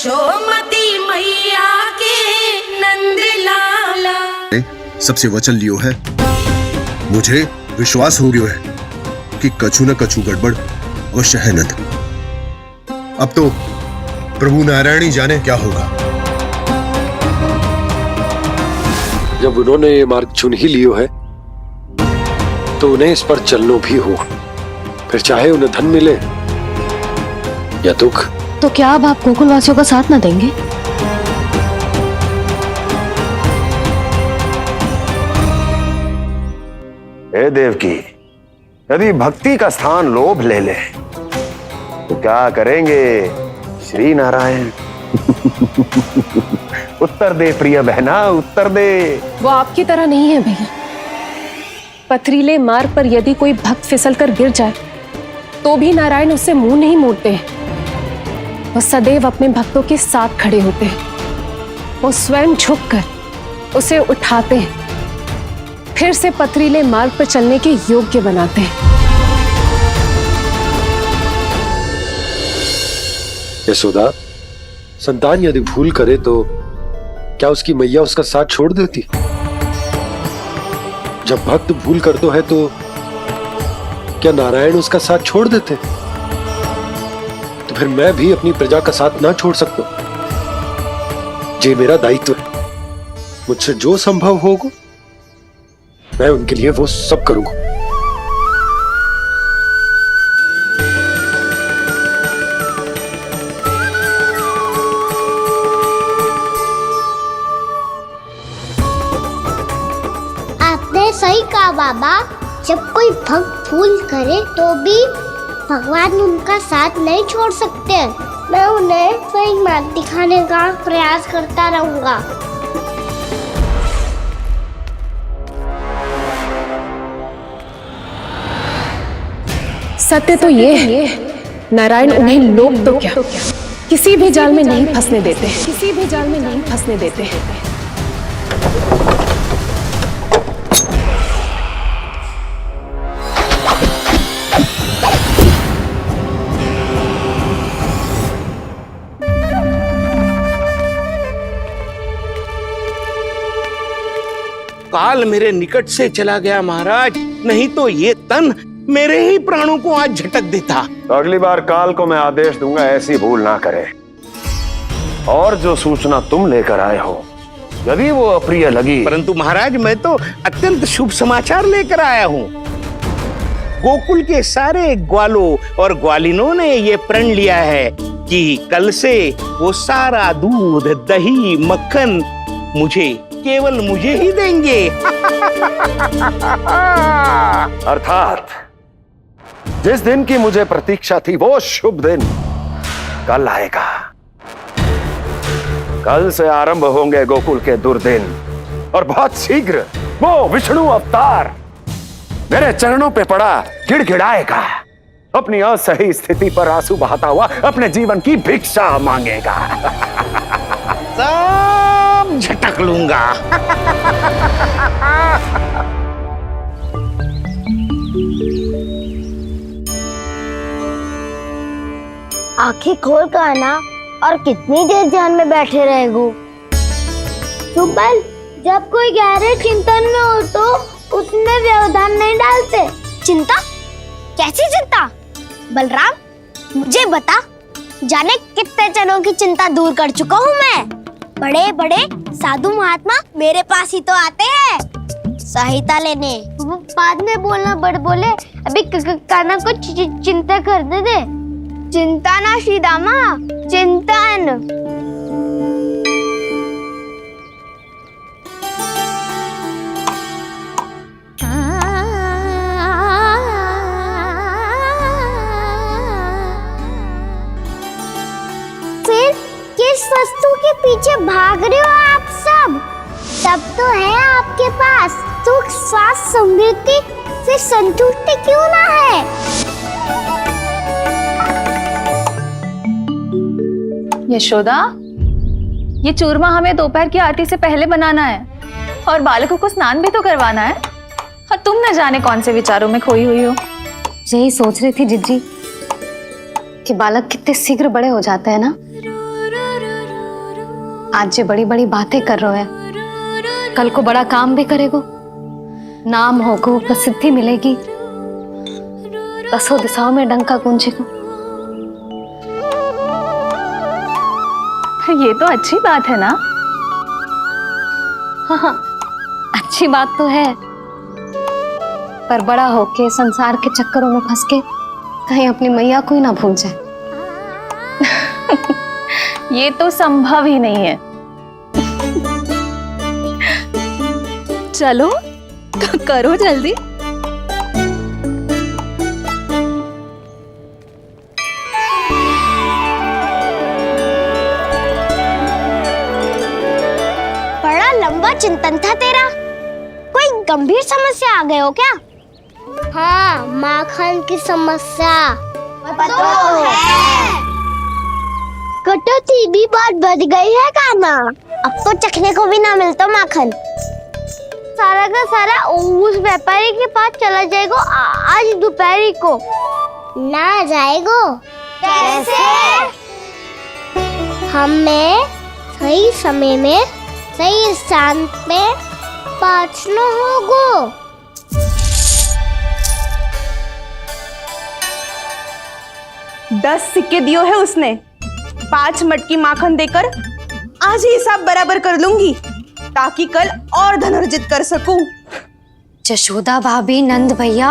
गोमती मैया के नंद लाला सबसे वचन लियो है। मुझे विश्वास हो गयो है कि कछु न कछु गड़बड़ अवश्य है नंद। अब तो प्रभु नारायण ही जाने क्या होगा। जब उन्होंने ये मार्ग चुन ही लियो है तो उन्हें इस पर चलना भी हो, फिर चाहे उन्हें धन मिले या दुख। तो क्या अब आप गोकुलवासियों का साथ न देंगे? हे देवकी, यदि भक्ति का स्थान लोभ ले ले तो क्या करेंगे श्री नारायण? उत्तर दे प्रिय बहना, उत्तर दे। वो आपकी तरह नहीं है भैया। पथरीले मार्ग पर यदि कोई भक्त फिसल कर गिर जाए तो भी नारायण उससे मुंह नहीं मोड़ते हैं। वो सदैव अपने भक्तों के साथ खड़े होते हैं। वो स्वयं झुककर उसे उठाते हैं, फिर से पथरीले मार्ग पर चलने के योग्य बनाते हैं। यशोदा, संतान यदि भूल करे तो क्या उसकी मैया उसका साथ छोड़ देती? जब भक्त भूल करते है तो क्या नारायण उसका साथ छोड़ देते? तो फिर मैं भी अपनी प्रजा का साथ ना छोड़ सकता। ये मेरा दायित्व है। मुझसे जो संभव होगा मैं उनके लिए वो सब करूंगा। आपने सही कहा बाबा। जब कोई भक्त भूल करे तो भी भगवान उनका साथ नहीं छोड़ सकते। मैं उन्हें सही मार्ग दिखाने का प्रयास करता रहूंगा। सत्य तो ये है, नारायण उन्हें लोग तो क्या किसी भी जाल में नहीं फंसने देते, किसी भी जाल में नहीं फंसने देते। काल मेरे निकट से चला गया महाराज, नहीं तो ये तन मेरे ही प्राणों को आज झटक देता। तो अगली बार काल को मैं आदेश दूंगा ऐसी भूल ना करे। और जो सूचना तुम लेकर आए हो यदि वो अप्रिय लगी, परंतु महाराज मैं तो अत्यंत शुभ समाचार लेकर आया हूँ। गोकुल के सारे ग्वालों और ग्वालिनों ने ये प्रण लिया है कि कल से वो सारा दूध, दही, मक्खन केवल मुझे ही देंगे। अर्थात जिस दिन की मुझे प्रतीक्षा थी वो शुभ दिन कल आएगा। कल से आरंभ होंगे गोकुल के दुर्दिन और बहुत शीघ्र वो विष्णु अवतार मेरे चरणों पे पड़ा गिड़गिड़ाएगा। अपनी असही स्थिति पर आंसू बहाता हुआ अपने जीवन की भिक्षा मांगेगा। सब झटक लूंगा। आंखें खोल कर आना। और कितनी देर ध्यान में बैठे रहेगो? सुबल, जब कोई गहरे चिंतन में हो तो उसमें व्यवधान नहीं डालते। चिंता? कैसी चिंता? बलराम, मुझे बता, जाने कितने जनों की चिंता दूर कर चुका हूँ मैं। बड़े बड़े साधु महात्मा मेरे पास ही तो आते हैं सहायता लेने। बाद में बोलना बड़ बोले, अभी काना को चिंता कर दे। चिंता ना श्रीदामा, चिंतन। फिर किस वस्तु के पीछे भाग रहे हो आप सब? तब तो है आपके पास सुख, स्वास्थ्य, समृद्धि, फिर संतुष्टि क्यों ना है? यशोदा, ये चूरमा हमें दोपहर की आरती से पहले बनाना है और बालकों को स्नान भी तो करवाना है। और तुम न जाने कौन से विचारों में खोई हुई हो। यही सोच रही थी जिज्जी कि बालक कितने शीघ्र बड़े हो जाते हैं ना। आज जे बड़ी बड़ी बातें कर रहे है, कल को बड़ा काम भी करेगो, नाम होगो, प्रसिद्धि मिलेगी, दसों दिशाओं में डंका गूंजेगा। ये तो अच्छी बात है ना? हाँ, अच्छी बात तो है, पर बड़ा होके संसार के चक्करों में फंस के कहीं अपनी मैया को ही ना भूल जाए। ये तो संभव ही नहीं है। चलो तो करो जल्दी। बड़ा लंबा चिंतन था तेरा। कोई गंभीर समस्या आ गए हो क्या? हाँ, माखन की समस्या तो है। कटौती भी बहुत बढ़ गई है काना। अब तो चखने को भी ना मिलता माखन। सारा का सारा उस व्यापारी के पास चला जाएगा आज दोपहर को। ना जाएगो? कैसे? हमें सही समय में सही स्थान पे पहुंचना होगा। 10 सिक्के दियो है उसने। 5 मटकी माखन देकर आज ही हिसाब बराबर कर लूंगी, ताकि कल और धन अर्जित कर सकूं। यशोदा भाभी, नंद भैया,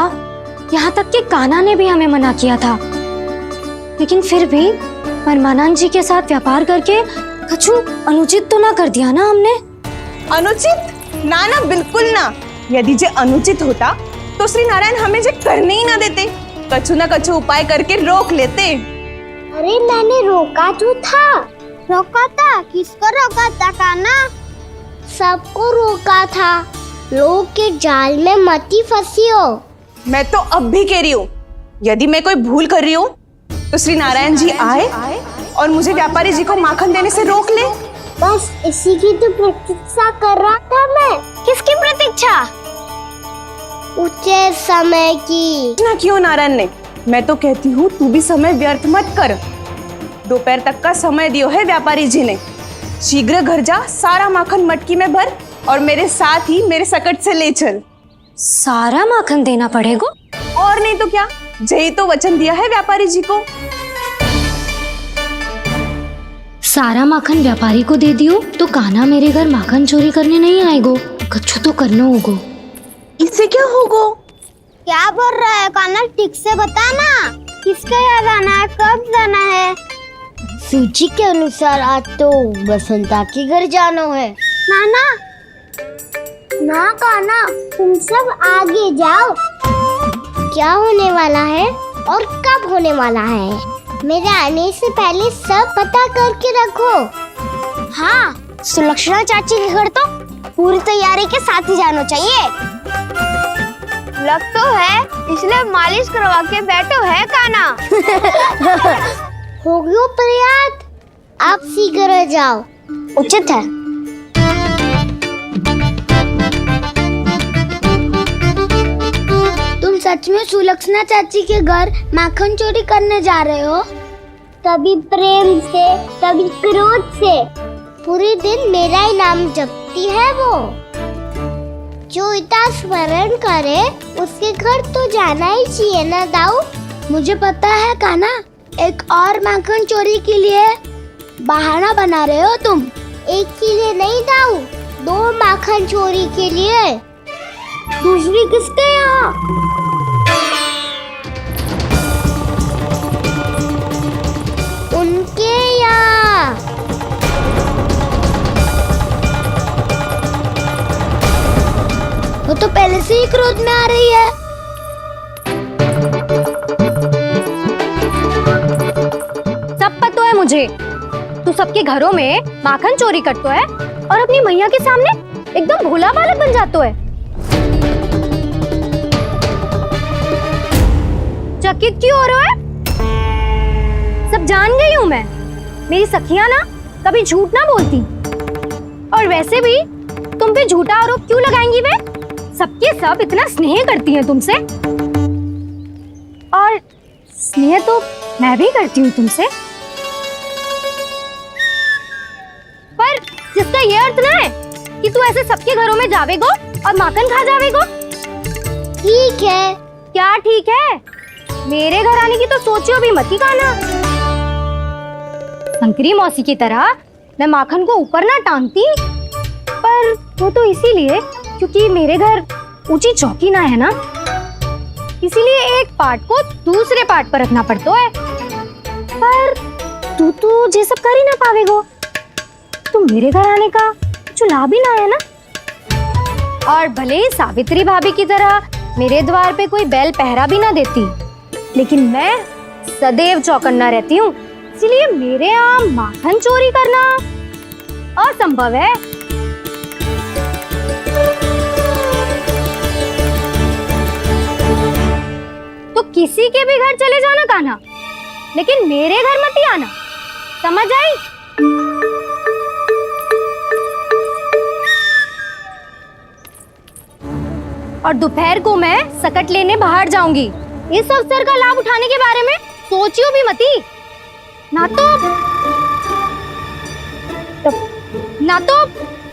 यहाँ तक कि कान्हा ने भी हमें मना किया था, लेकिन फिर भी परमानंद जी के साथ व्यापार करके कुछ अनुचित तो ना कर दिया ना हमने? अनुचित? ना ना, बिल्कुल ना। यदि जे अनुचित होता तो श्री नारायण हमें जे करने ही ना देते, कछु ना कछु उपाय करके रोक लेते। अरे मैंने रोका तो था। रोका था? किसको रोका था कान्हा? सबको रोका था। लोग के जाल में मत ही फंसी हो। मैं तो अब भी कह रही हूँ, यदि मैं कोई भूल कर रही हूँ तो श्री नारायण जी आए और मुझे व्यापारी जी को माखन देने से रोक ले। बस इसी की तो प्रतीक्षा कर रहा था मैं। किसकी प्रतीक्षा? उचित समय की। ना क्यों नारायण ने? मैं तो कहती हूँ तू भी समय व्यर्थ मत कर। दोपहर तक का समय दियो है व्यापारी जी ने। शीघ्र घर जा, सारा माखन मटकी में भर और मेरे साथ ही मेरे सकट से ले चल। सारा माखन देना पड़ेगा? और नहीं तो क्या, जय तो वचन दिया है व्यापारी जी को। सारा माखन व्यापारी को दे दियो तो कान्हा मेरे घर माखन चोरी करने नहीं आएगो। कछु तो करना होगा। इससे क्या होगा? क्या बोल रहा है कान्हा? ठीक से बता ना। किसका यहाँ जाना है, कब जाना है? सूची के अनुसार आज तो बसंता के घर जाना है। नाना, ना कान्हा, तुम सब आगे जाओ। क्या होने वाला है और कब होने वाला है, मेरे आने से पहले सब पता करके रखो। हाँ, सुलक्षणा चाची के घर तो पूरी तैयारी के साथ ही जाना चाहिए। लग तो है, इसलिए मालिश करवा के बैठो है कान्हा। हो गयो प्रयास, आप शीघ्र जाओ। उचित है। तुम सच में सुलक्षणा चाची के घर माखन चोरी करने जा रहे हो? कभी प्रेम से, कभी क्रोध से, पूरे दिन मेरा ही नाम जपती है वो। जो इतना स्मरण करे उसके घर तो जाना ही चाहिए ना दाऊ। मुझे पता है कान्हा, एक और माखन चोरी के लिए बहाना बना रहे हो तुम। एक के लिए नहीं दाऊ, 2 माखन चोरी के लिए। दूसरी किसके यहाँ? उनके यहाँ। वो तो पहले से ही क्रोध में आ रही है। सब पता है मुझे, तू सबके घरों में माखन चोरी करतो है और अपनी मैया के सामने एकदम भोला बालक बन जातो है। चकित क्यों हो रहा है? सब जान गई हूं मैं। मेरी सखियां ना कभी झूठ ना बोलती, और वैसे भी तुम पे झूठा आरोप क्यों लगाएंगी वे? सबके सब इतना स्नेह करती हैं तुमसे, और स्नेह तो मैं भी करती हूँ तुमसे, पर इसका ये अर्थ ना है कि तू ऐसे सबके घरों में जावेगो और माखन खा जावेगो। ठीक है। क्या ठीक है? मेरे घर आने की तो सोचियो भी मत ही खाना। शंकरी मौसी की तरह मैं माखन को ऊपर ना टांगती, पर वो तो इसीलिए क्योंकि मेरे घर ऊंची चौकी ना है ना, इसीलिए एक पार्ट को दूसरे पार्ट पर रखना पड़ता है। पर तू ये सब कर ही ना पावेगो, तो मेरे घर आने का कुछ लाभ ही ना है ना। और भले ही सावित्री भाभी की तरह मेरे द्वार पे कोई बैल पहरा भी ना देती, लेकिन मैं सदैव चौकन्ना रहती हूँ, इसलिए मेरे यहाँ माखन चोरी करना असंभव है। तो किसी के भी घर चले जाना कान्हा, लेकिन मेरे घर मत ही आना, समझ आई? और दोपहर को मैं सकट लेने बाहर जाऊंगी। इस अवसर का लाभ उठाने के बारे में सोचियो भी मती, ना तो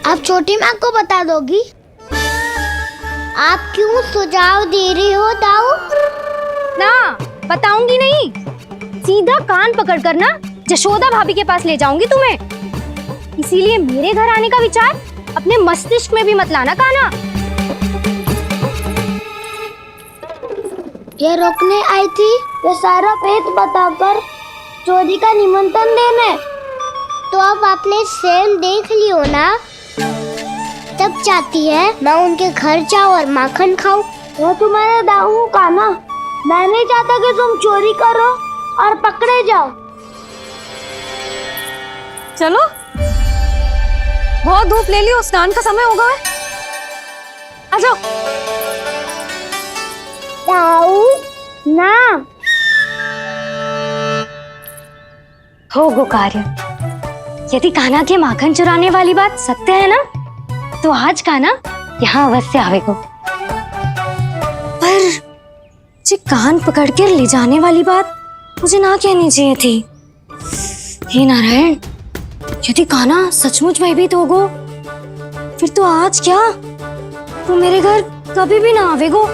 आप छोटी माँ को बता दोगी? आप क्यों सुझाव दे रही हो दाऊ? ना बताऊंगी नहीं, सीधा कान पकड़ कर ना जशोदा भाभी के पास ले जाऊंगी तुम्हें। इसीलिए मेरे घर आने का विचार अपने मस्तिष्क में भी मत लाना कान्हा। ये रोकने आई थी ये सारा पेट बताकर चोरी का निमंत्रण देने। तो अब आपने स्वयं देख लियो ना, तब चाहती है मैं उनके घर जाऊँ और माखन खाऊं। वो तुम्हारा दाऊ का ना, मैं नहीं चाहता कि तुम चोरी करो और पकड़े जाओ। चलो, बहुत धूप ले लियो, स्नान का समय होगा। आ जाओ। दाऊ ना हो गो कार्य। यदि कान्हा के माखन चुराने वाली बात सत्य है ना, तो आज कान्हा यहाँ अवश्य आवेगो। पर जी कान पकड़ कर ले जाने वाली बात मुझे ना कहनी चाहिए थी। हे नारायण, यदि कान्हा सचमुच भयभीत होगो, फिर तो आज क्या, वो मेरे घर कभी भी ना आवेगो।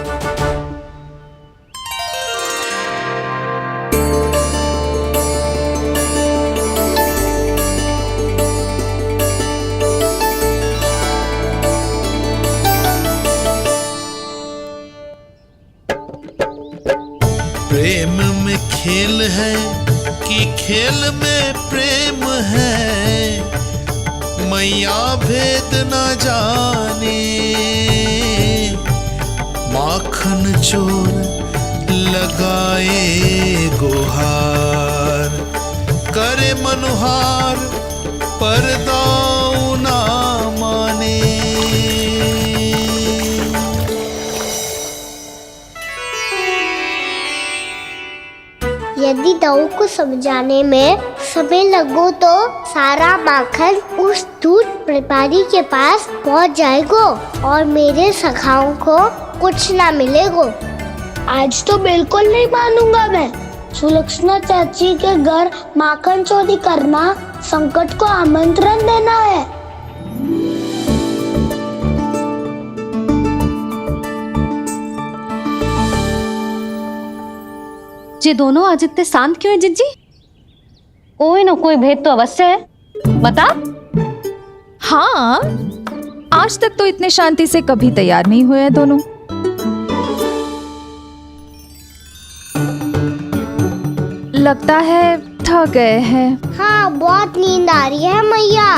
प्रेम में खेल है कि खेल में प्रेम है, मैया भेद न जाने। माखन चोर लगाए गुहार, करे मनुहार पर दाऊ ना माने। यदि दाऊ को समझाने में समय लगो तो सारा माखन उस दूध व्यापारी के पास पहुंच जाएगो और मेरे सखाओं को कुछ ना मिलेगो। आज तो बिल्कुल नहीं मानूंगा मैं। सुलक्षणा चाची के घर माखन चोरी करना संकट को आमंत्रण देना है। ये दोनों आज इतने शांत क्यों है जिज्जी? कोई ना कोई भेद तो अवश्य है, बता। हाँ, आज तक तो इतने शांति से कभी तैयार नहीं हुए हैं दोनों। लगता है थक गए हैं। हाँ, बहुत नींद आ रही है मैया।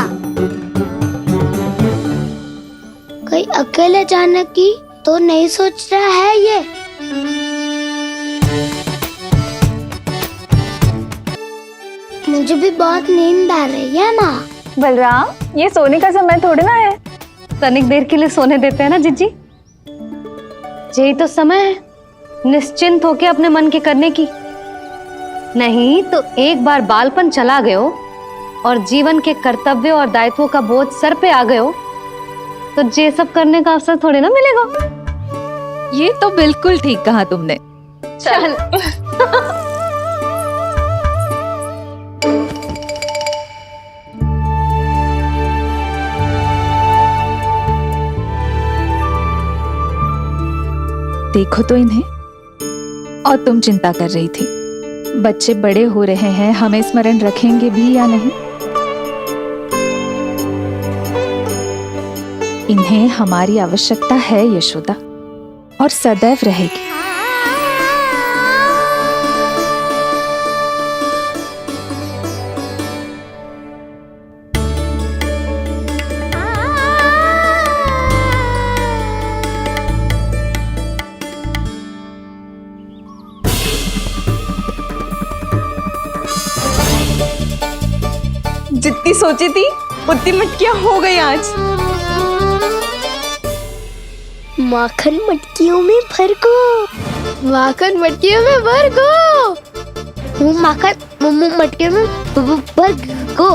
कहीं अकेले जाने की तो नहीं सोच रहा है ये? मुझे भी बहुत नींद आ रही है माँ। बलराम, ये सोने का समय थोड़ी ना है। तनिक देर के लिए सोने देते हैं ना जिज्जी। यही तो समय है निश्चिंत होके अपने मन के करने की। नहीं तो एक बार बालपन चला गयो और जीवन के कर्तव्यों और दायित्वों का बोझ सर पे आ गयो, तो ये सब करने का अवसर थोड़ी ना मिलेगा। ये तो बिल्कुल ठीक कहा तुमने। चल। देखो तो इन्हें। और तुम चिंता कर रही थी बच्चे बड़े हो रहे हैं, हमें स्मरण रखेंगे भी या नहीं। इन्हें हमारी आवश्यकता है यशोदा, और सदैव रहेगी। जितनी सोची थी उतनी मटकियां हो गई आज। माखन मटकियों में भर को, माखन मटकियों में भर को, माखन मटकियों में भर को,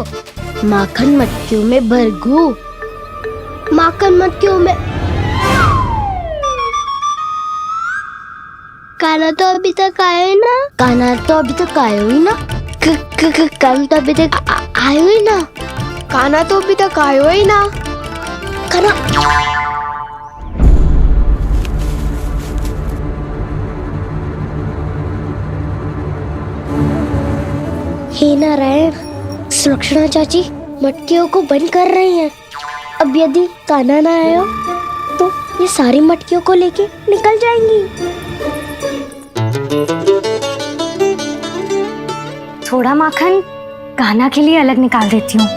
माखन मटकियों में भर को, माखन मटकियों में। काना तो अभी तक आया ही ना, काना तो अभी तक आया ही ना, काना तो अभी तक आयो ही ना, काना तो अभी तक आयो ही ना, काना। हे नारायण, सुलक्षणा चाची मटकियों को बंद कर रही हैं। अब यदि काना ना आया तो ये सारी मटकियों को लेके निकल जाएंगी। थोड़ा माखन कान्हा के लिए अलग निकाल देती हूँ।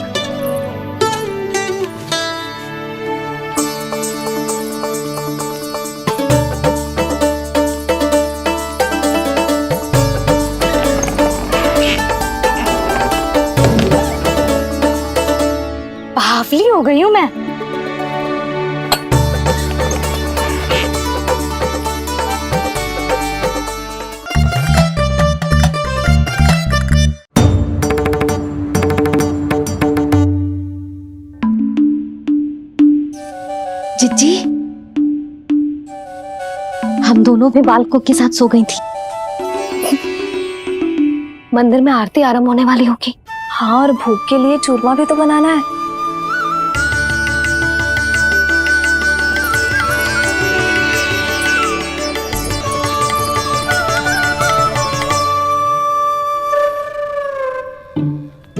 बावली हो गई हूँ मैं। जिज्जी, हम दोनों भी बालकों के साथ सो गई थी। मंदिर में आरती आरंभ होने वाली होगी। हाँ, और भूख के लिए चूरमा भी तो बनाना है।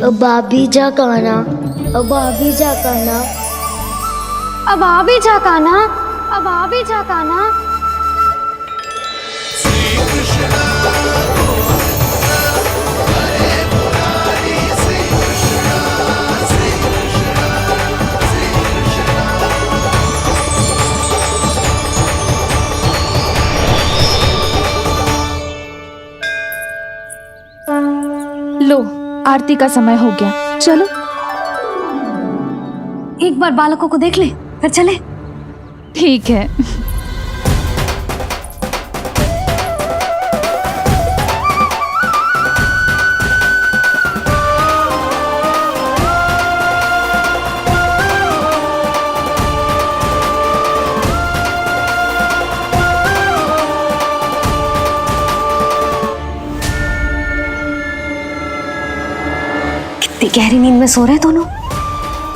अब आ भी जा कान्हा, अब आ भी जा कान्हा, अब आ भी जा कान्हा, अब आ भी जा कान्हा। लो, आरती का समय हो गया, चलो। एक बार बालकों को देख ले, फिर चले। ठीक है। कितनी गहरी नींद में सो रहे दोनों।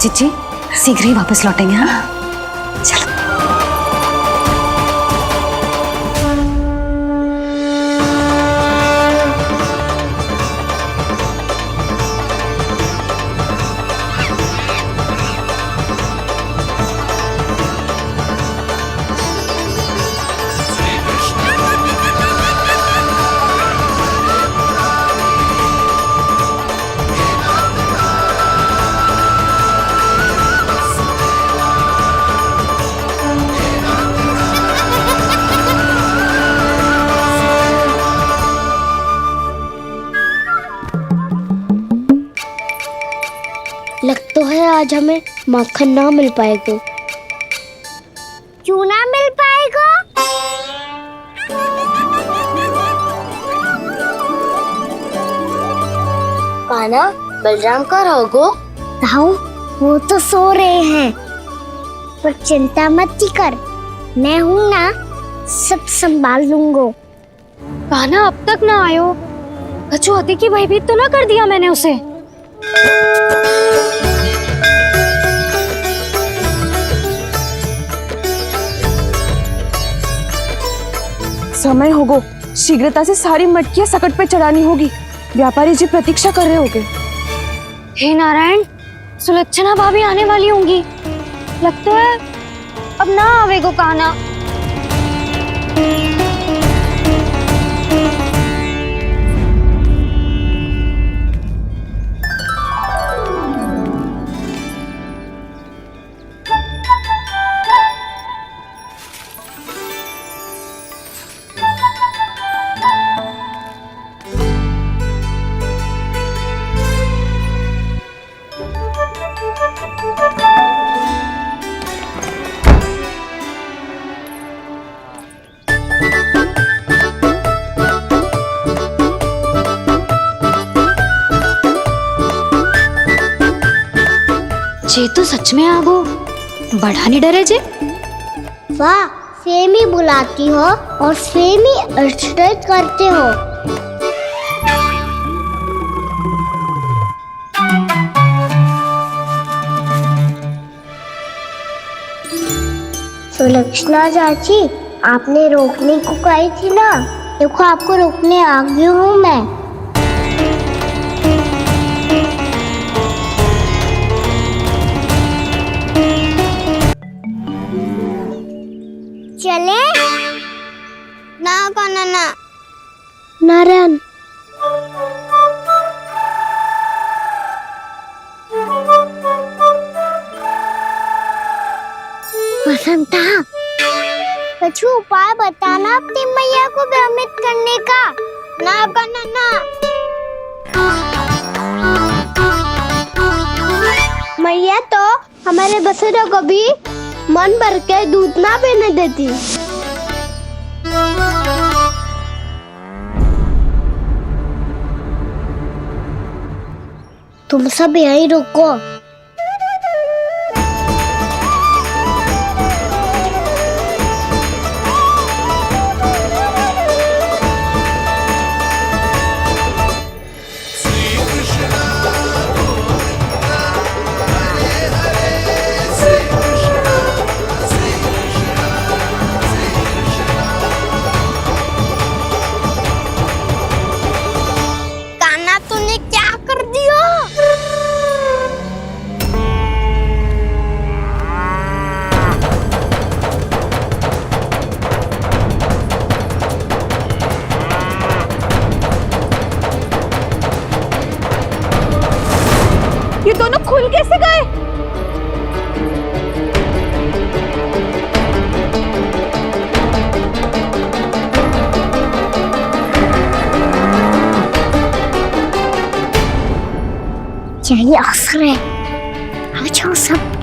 जिज्जी शीघ्र ही वापस लौटेंगे। हाँ, चलो। लग तो है आज हमें माखन ना मिल पाएगा। क्यों ना मिल पाएगा? कान्हा, बलराम का रहोगो? ताऊ, वो तो सो रहे हैं, पर चिंता मत कर, मैं हूँ ना, सब संभाल लूंगा। कान्हा अब तक ना आयो, कछुआती की भयभीत तो ना कर दिया मैंने उसे? समय होगो, शीघ्रता से सारी मटकियां सकट पे चढ़ानी होगी। व्यापारी जी प्रतीक्षा कर रहे होंगे। हे नारायण, सुलक्षणा भाभी आने वाली होंगी। लगता है अब ना आवेगो काना। जे तो सच में आगो, बड़ा नहीं डरे जे। वाह, सेम ही बुलाती हो और सेम ही अर्चना करते हो। सुलक्षणा चाची, आपने रोकने को कही थी ना, देखो आपको रोकने आ गई हूँ मैं। चले ना काना ना। नारायण, वसंता, कुछ उपाय बताना अपनी मैया को भ्रमित करने का। ना काना ना। मैया तो हमारे बसेरा को भी मन भर के दूध ना पीने देती। तुम सब यहीं रुको। ये दोनों खुल कैसे गए? यही अवसर है, आ जाओ सब।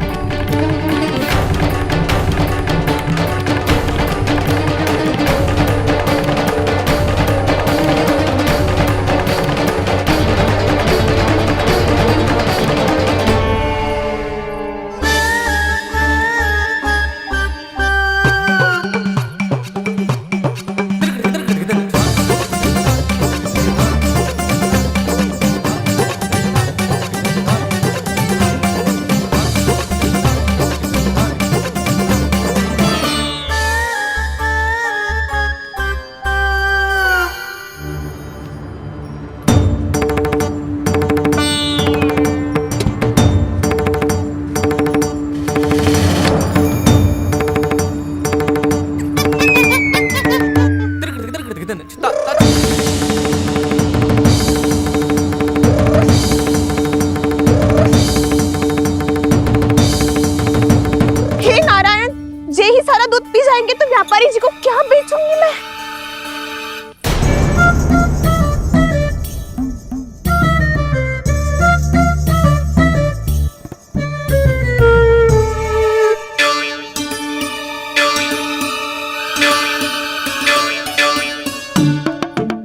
तो व्यापारी जी को क्या बेचूंगी मैं?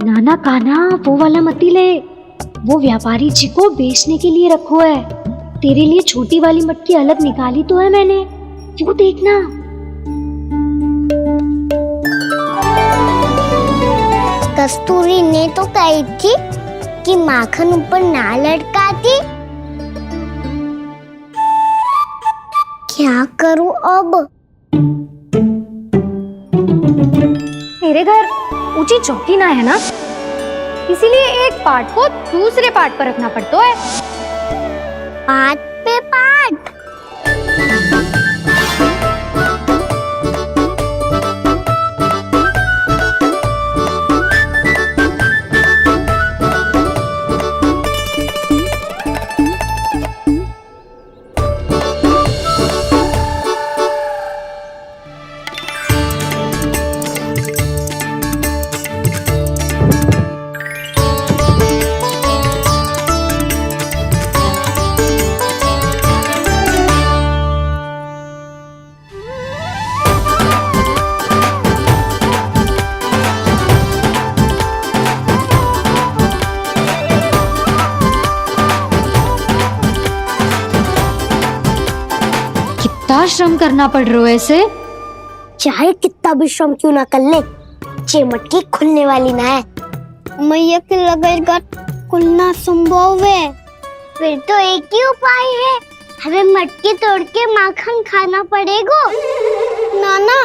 नाना कान्हा वो वाला मती ले, वो व्यापारी जी को बेचने के लिए रखो है। तेरे लिए छोटी वाली मटकी अलग निकाली तो है मैंने, वो देखना। कस्तूरी ने तो कही थी कि माखन ऊपर ना लटकाती। क्या करूं अब? मेरे मेरे घर ऊंची चौकी ना है ना, इसीलिए एक पार्ट को दूसरे पार्ट पर रखना पड़ता है। पार्ट पे पार्ट। कितना श्रम करना पड़ रहा है ऐसे। चाहे कितना भी श्रम क्यों ना कर ले, ये मटकी खुलने वाली ना है। मैया के लगेगा खुलना संभव है। फिर तो एक ही उपाय है, हमें मटकी तोड़ के माखन खाना पड़ेगा। नाना,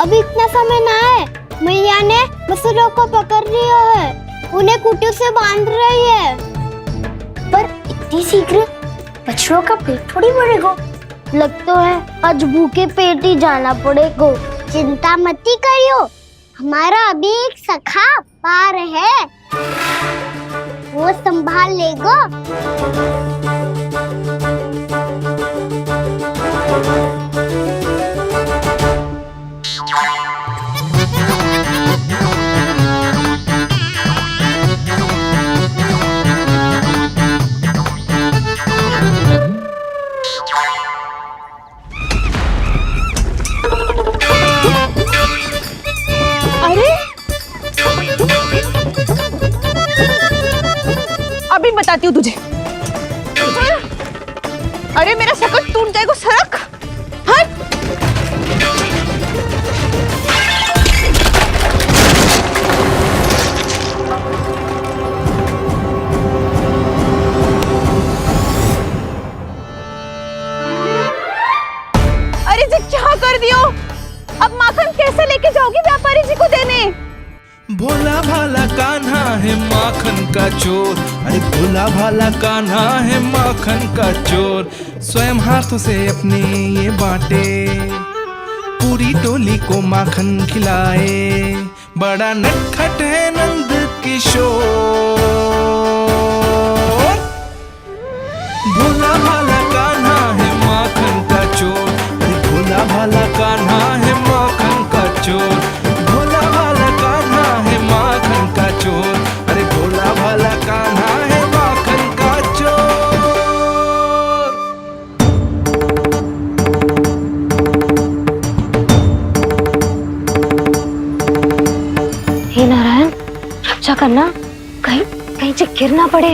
अभी इतना समय ना है। मैया ने बछड़ों को पकड़ लिया है, उन्हें खूंटों से बांध रही है। पर इतनी शीघ्र बछड़ों का पेट थोड़ी भरेगा। लगता है आज भूखे पेट ही जाना पड़ेगा। चिंता मत करियो, हमारा अभी एक सखा पार है, वो संभाल लेगा। अभी बताती हूँ तुझे। अरे मेरा शकट टूट जाएगा, सरक हट। अरे जी क्या कर दियो? अब माखन कैसे लेके जाओगी व्यापारी जी को देने? भोला भाला कान्हा है माखन का चोर, अरे भोला भाला कान्हा है माखन का चोर। स्वयं हाथों से अपने ये बांटे, पूरी टोली को माखन खिलाए। बड़ा नटखट है नंद किशोर। भोला भाला कान्हा है माखन का चोर, अरे भोला भाला कान्हा है माखन का चोर। भोला भाला कान्हा है माखन का चोर, अरे भोला भाला कान्हा है माखन का चोर। हे नारायण, रक्षा करना, कहीं कहीं से गिर ना पड़े।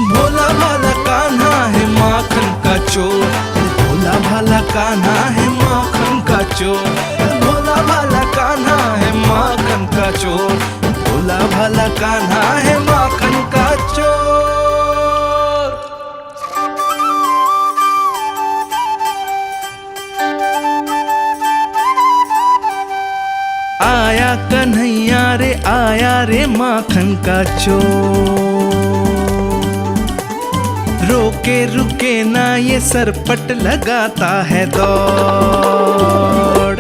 भोला भाला कान्हा है माखन का चोर, भोला भाला कान्हा है माखन का चोर। भोला भाला कान्हा है माखन का चोर, भोला भाला कान्हा है माखन का चोर। आया कन्हैया रे आया रे माखन का चोर। रोके रुके ना ये सरपट लगाता है दौड़।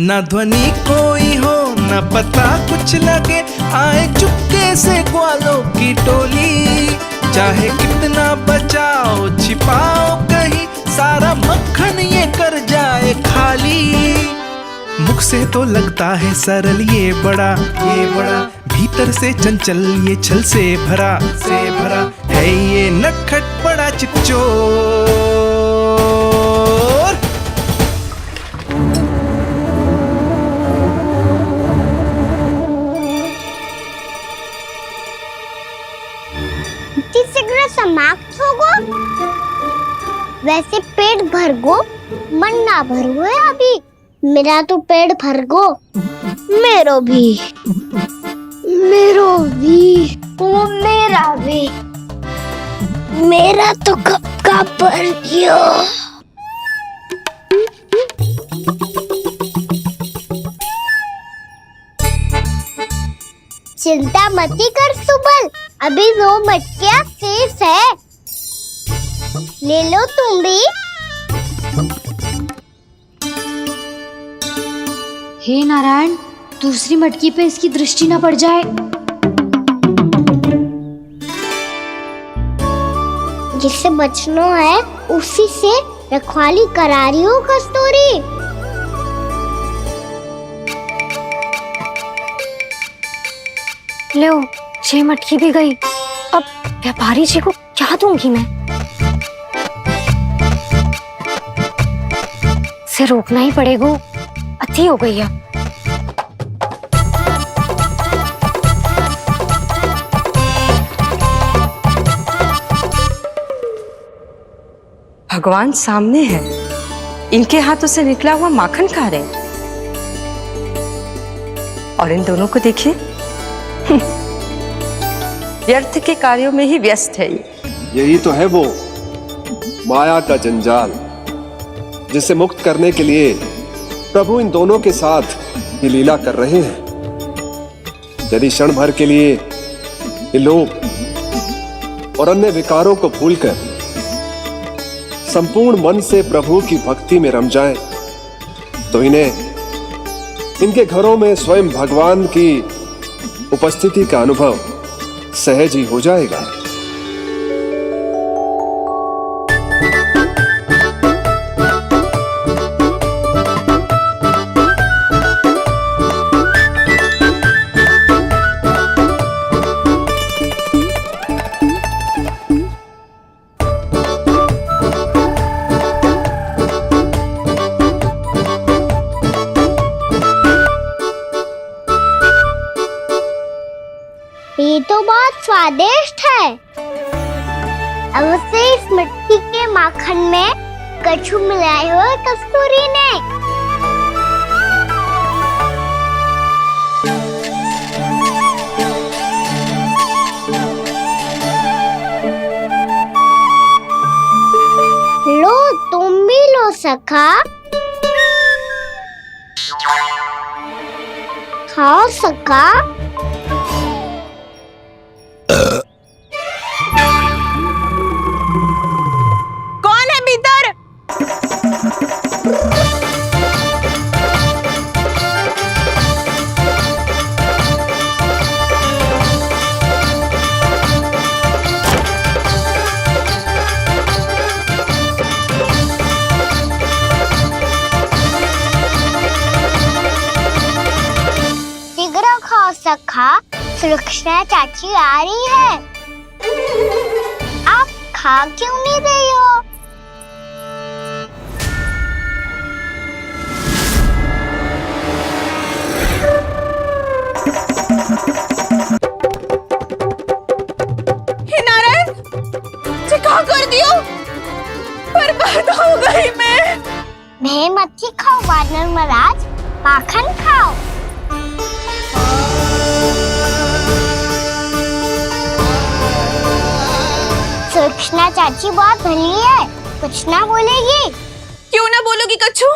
ना ध्वनि कोई हो ना पता कुछ लगे, आए चुपके से ग्वालों की टोली। चाहे कितना बचाओ छिपाओ कहीं, सारा मक्खन ये कर जाए खाली। मुख से तो लगता है सरल ये बड़ा भीतर से चंचल ये छल से भरा है ये नटखट बड़ा चिच्चोर। वैसे पेट भर गो, मन ना भरो है अभी। मेरा तो पेट भर गो। मेरो भी, मेरो भी, वो मेरा भी, मेरा तो कब का भर गया। चिंता मत कर सुबल, अभी 2 मटकियाँ शेष है, ले लो तुम भी। हे नारायण, दूसरी मटकी पे इसकी दृष्टि ना पड़ जाए। जिससे बचना है उसी से रखवाली करा रही हो कस्तूरी। लो, 6 मटकी भी गई। अब व्यापारी जी को क्या दूंगी मैं? इसे रोकना ही पड़ेगा, अति हो गई है। भगवान सामने है, इनके हाथों से निकला हुआ माखन खा रहे हैं। और इन दोनों को देखिए, व्यर्थ के कार्यों में ही व्यस्त है ये। यही तो है वो माया का जंजाल, जिसे मुक्त करने के लिए प्रभु इन दोनों के साथ ये लीला कर रहे हैं। यदि क्षण भर के लिए ये लोभ और अन्य विकारों को भूलकर संपूर्ण मन से प्रभु की भक्ति में रम जाएं, तो इन्हें इनके घरों में स्वयं भगवान की उपस्थिति का अनुभव सहज ही हो जाएगा। ये तो बहुत स्वादिष्ट है। अब से इस मिट्टी के माखन में कछु मिलाए हुए कस्तूरी ने। लो, तुम भी लो सखा, खाओ सखा। कौन है भीतर? शीघ्र खाओ सखा, सुलक्षणा चाची आ रही है। आप खा क्यों नहीं रही हो? हे नारायण, ये क्या कर दियो? बर्बाद हो गई मैं। मच्छी खाओ वानर महाराज, माखन खाओ। सुलक्षणा चाची बहुत भली है, कुछ ना बोलेगी। क्यों ना बोलोगी कच्छू?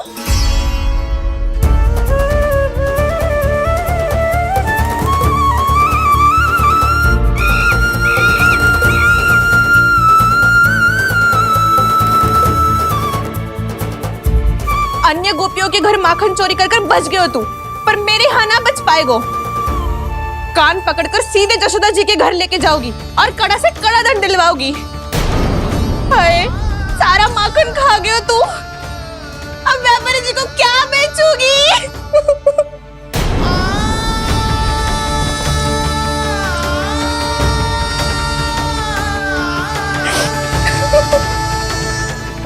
अन्य गोपियों के घर माखन चोरी कर बच गए हो तू, पर मेरे यहाँ ना बच पाएगो। कान पकड़कर सीधे जशोदा जी के घर लेके जाओगी और कड़ा से कड़ा दंड दिलवाओगी। हाय, सारा माखन खा गए हो तू। अब व्यापारी जी को क्या बेचूगी?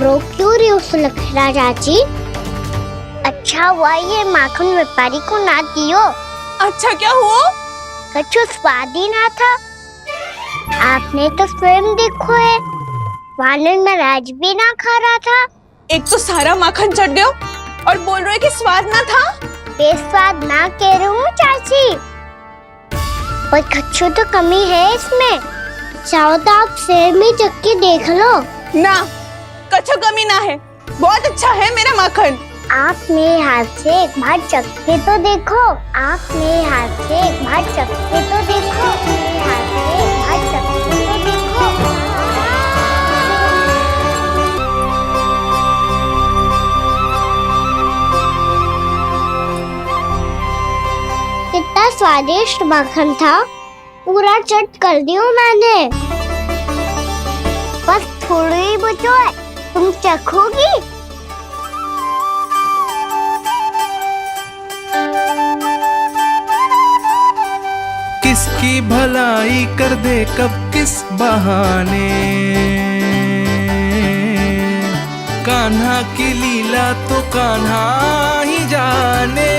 रो क्यों रही हो सुलक्षणा चाची? अच्छा हुआ ये माखन व्यापारी को ना दियो। अच्छा क्या हुआ? कछु स्वाद ही ना था। आपने तो स्वयं देखो है, वानर महाराज भी ना खा रहा था। एक तो सारा माखन चढ़ गयो और बोल रहे कि स्वाद ना था। बेस्वाद ना कह रही हूँ चाची, पर कच्चू तो कमी है इसमें। चाहो तो आप शेर में चख के देख लो। ना, कच्चू कमी ना है, बहुत अच्छा है मेरा माखन। आप मेरे हाथ से एक बार चख के तो देखो। आप मेरे हाथ से एक बार चख के तो देखो। मेरे हाथ से एक बार चख के तो देखो। कितना स्वादिष्ट माखन था, पूरा चट कर दियो मैंने। बस थोड़ी ही बचो है, तुम चखोगी? किसकी भलाई कर दे कब किस बहाने, कान्हा की लीला तो कान्हा ही जाने।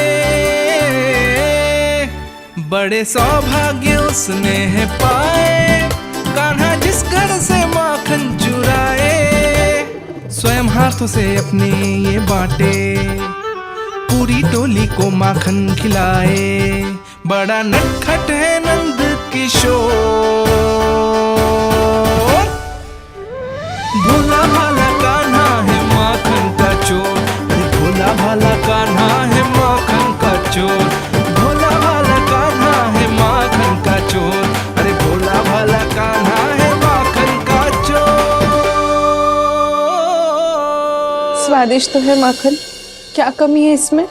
बड़े सौभाग्य उसने है पाए, कान्हा जिस घर से माखन चुराए। स्वयं हाथों से अपने ये बांटे, पूरी टोली को माखन खिलाए। बड़ा नटखट है नंद किशोर, भोला भाला कान्हा है माखन का चोर। भोला भाला कान्हा है माखन का चोर। भोला भाला कान्हा है माखन का चोर। अरे भोला भाला कान्हा है माखन का चोर। स्वादिष्ट तो है माखन, क्या कमी है इसमें?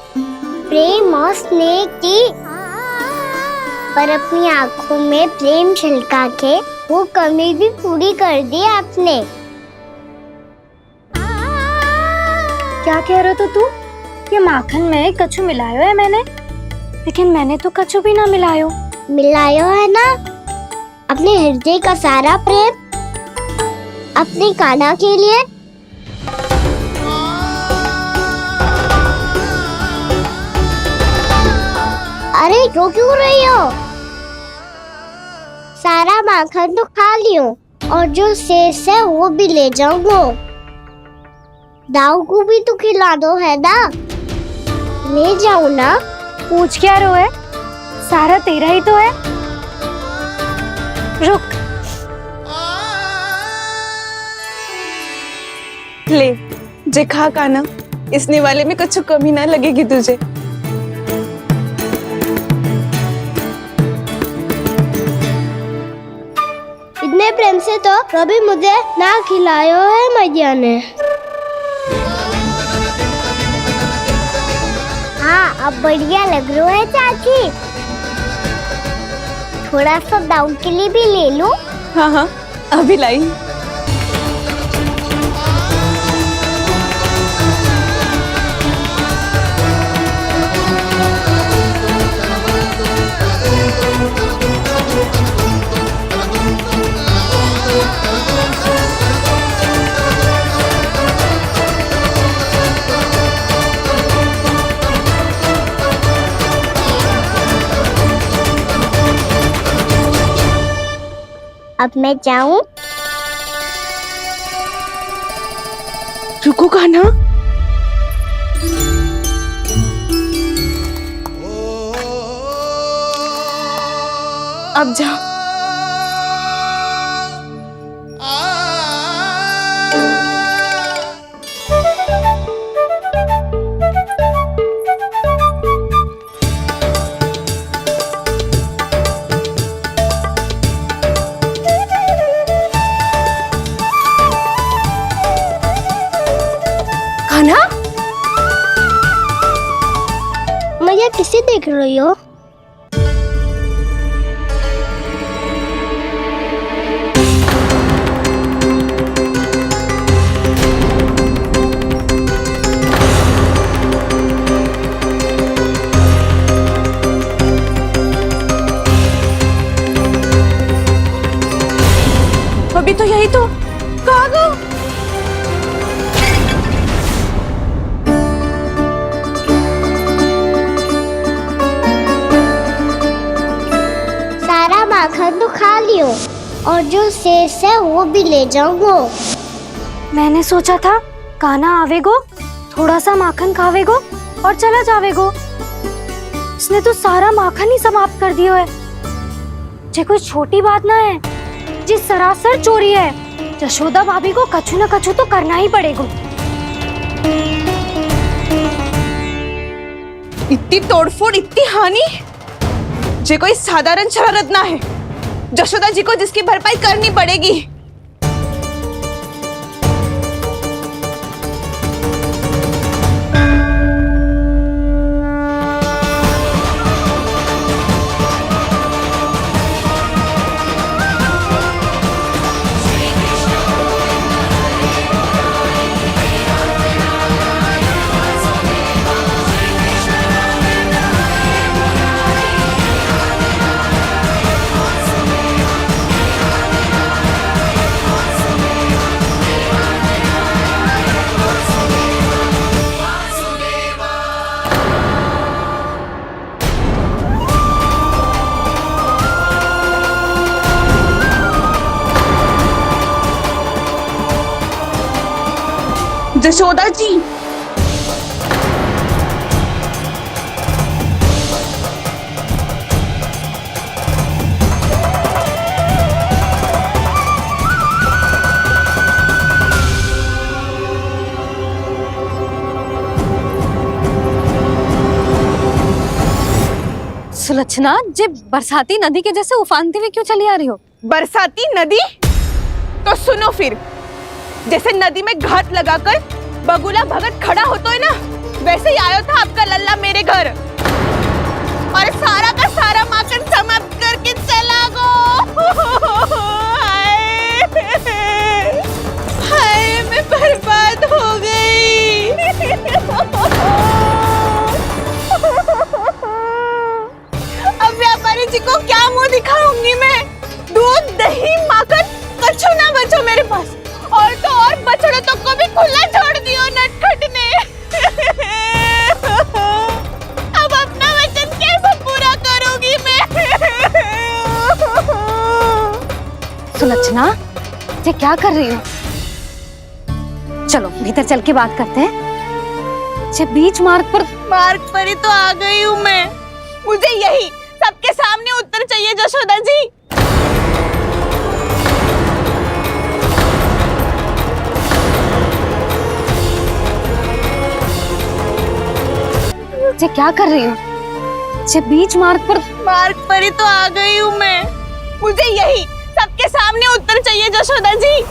प्रेम और स्नेह की, पर अपनी आंखों में प्रेम छलका के वो कमी भी पूरी कर दी आपने। क्या कह रहे हो तू? ये माखन में कच्चू मिलायो है मैंने, लेकिन मैंने तो कच्चू भी ना मिलायो। मिलायो है ना, अपने हृदय का सारा प्रेम अपनी कान्हा के लिए। अरे रो क्यों रही हो? सारा माखन तो खा लियो और जो शेष है वो भी ले जाऊंगा। दाऊ को भी तो खिला दो है ना, ले जाऊं ना। पूछ क्या रो है, सारा तेरा ही तो है। रुक, ले जे खा कान्हा, इसने वाले में कच्चू कमी ना लगेगी तुझे। इतने प्रेम से तो कभी मुझे ना खिलायो है मैया ने। हाँ, अब बढ़िया लग रहा है चाची। थोड़ा सा दाऊ के लिए भी ले लूं? हाँ हाँ, अभी लाई। अब मैं जाऊं? रुको कान्हा, अब जा। कान्हा, मैया किसे देख रही हो? अभी तो यही तो, कहाँ गो? सारा माखन तो खा लियो और जो शेष है वो भी ले जाऊंगा। मैंने सोचा था कान्हा आवेगो, थोड़ा सा माखन खावेगो और चला जावेगो। इसने तो सारा माखन ही समाप्त कर दियो है। जे कोई छोटी बात ना है, जी सरासर चोरी है। यशोदा भाभी को कछु न कछु तो करना ही पड़ेगा। इतनी तोड़फोड़, इतनी हानि, जे कोई साधारण शरारत ना है। यशोदा जी को जिसकी भरपाई करनी पड़ेगी। यशोदा जी, सुलक्षणा, जे बरसाती नदी के जैसे उफानते हुए क्यों चली आ रही हो? बरसाती नदी? तो सुनो फिर, जैसे नदी में घाट लगाकर बगुला भगत खड़ा होता है ना, वैसे ही आया था आपका लल्ला मेरे घर और सारा का सारा माखन समाप्त करके चला गो। हाय, मैं बर्बाद हो गई। अब व्यापारी जी को क्या मुंह दिखाऊंगी मैं? दूध, दही, माखन कछु ना बचो मेरे पास। और तो और बछड़े तो को भी खुला छोड़ दियो नटखट ने। अब अपना वचन कैसे पूरा करूंगी मैं? सुलक्षणा, ये क्या कर रही हो? चलो भीतर चल के बात करते हैं। ये बीच मार्ग पर ही तो आ गई हूँ मैं। मुझे यही सबके सामने उत्तर चाहिए यशोदा जी। ये क्या कर रही हो? ये बीच मार्ग पर ही तो आ गई हूँ मैं। मुझे यही सबके सामने उत्तर चाहिए यशोदा जी।